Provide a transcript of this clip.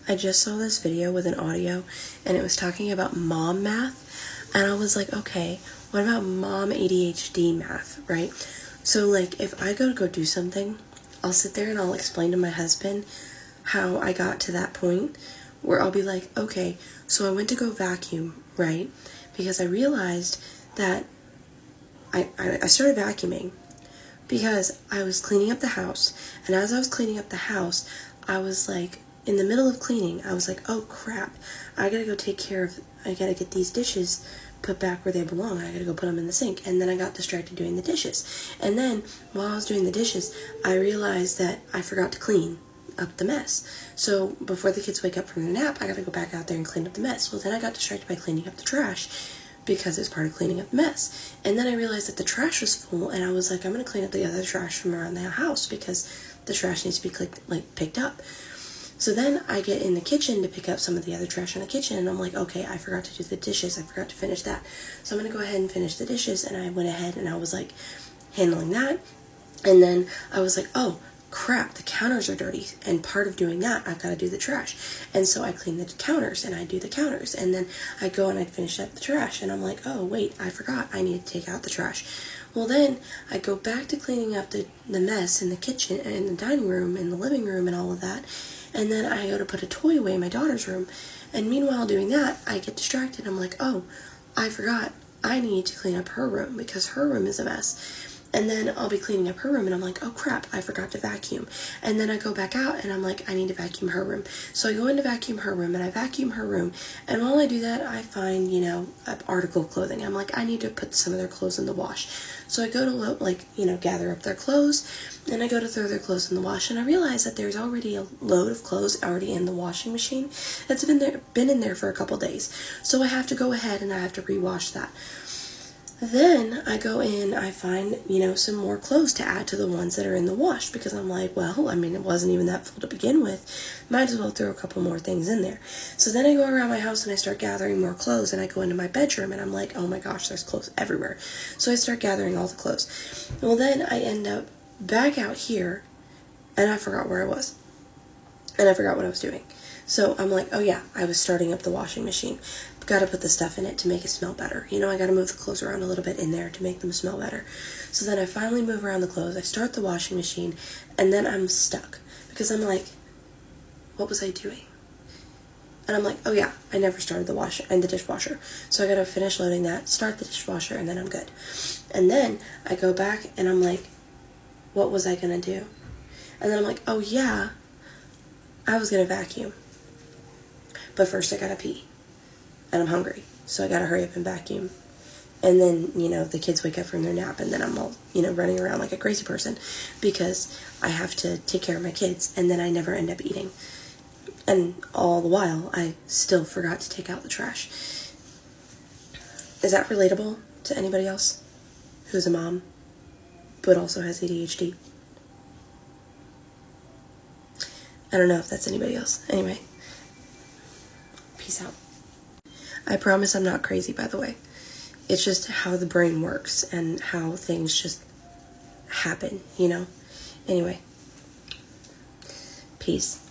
I just saw this video with an audio, and it was talking about mom math, and I was like, okay, what about mom ADHD math, right? So, like, if I go do something, I'll sit there and I'll explain to my husband how I got to that point, where I'll be like, okay, so I went to go vacuum, right? Because I realized that I started vacuuming because I was cleaning up the house, and as I was cleaning up the house, I was like, in the middle of cleaning, I was like, oh crap, I gotta get these dishes put back where they belong. I gotta go put them in the sink. And then I got distracted doing the dishes. And then, while I was doing the dishes, I realized that I forgot to clean up the mess. So, before the kids wake up from their nap, I gotta go back out there and clean up the mess. Well, then I got distracted by cleaning up the trash, because it's part of cleaning up the mess. And then I realized that the trash was full, and I was like, I'm gonna clean up the other trash from around the house, because the trash needs to be picked up. So then I get in the kitchen to pick up some of the other trash in the kitchen, and I'm like, okay, I forgot to do the dishes. I forgot to finish that. So I'm going to go ahead and finish the dishes, and I went ahead and I was like handling that. And then I was like, oh, crap, the counters are dirty, and part of doing that, I've got to do the trash. And so I clean the counters, and I do the counters, and then I go and I finish up the trash, and I'm like, oh, wait, I forgot, I need to take out the trash. Well, then I go back to cleaning up the mess in the kitchen, and in the dining room, and the living room, and all of that. And then I go to put a toy away in my daughter's room. And meanwhile doing that, I get distracted. I'm like, oh, I forgot. I need to clean up her room because her room is a mess. And then I'll be cleaning up her room, and I'm like, oh crap, I forgot to vacuum. And then I go back out, and I'm like, I need to vacuum her room. So I go in to vacuum her room, and I vacuum her room. And while I do that, I find, an article of clothing. I'm like, I need to put some of their clothes in the wash. So I go to, gather up their clothes, and I go to throw their clothes in the wash, and I realize that there's already a load of clothes already in the washing machine that's been in there for a couple days. So I have to go ahead and I have to rewash that. Then I go in, I find, some more clothes to add to the ones that are in the wash, because I'm like, well, it wasn't even that full to begin with. Might as well throw a couple more things in there. So then I go around my house and I start gathering more clothes, and I go into my bedroom and I'm like, oh my gosh, there's clothes everywhere. So I start gathering all the clothes. Well, then I end up back out here, and I forgot where I was. And I forgot what I was doing. So I'm like, oh yeah, I was starting up the washing machine. Got to put the stuff in it to make it smell better. I got to move the clothes around a little bit in there to make them smell better. So then I finally move around the clothes. I start the washing machine, and then I'm stuck because I'm like, what was I doing? And I'm like, oh yeah, I never started the dishwasher. So I got to finish loading that, start the dishwasher, and then I'm good. And then I go back and I'm like, what was I going to do? And then I'm like, oh yeah, I was going to vacuum. But first I got to pee. And I'm hungry, so I gotta hurry up and vacuum. And then, the kids wake up from their nap, and then I'm all, running around like a crazy person because I have to take care of my kids, and then I never end up eating. And all the while, I still forgot to take out the trash. Is that relatable to anybody else who's a mom but also has ADHD? I don't know if that's anybody else. Anyway, peace out. I promise I'm not crazy, by the way. It's just how the brain works and how things just happen, Anyway, peace.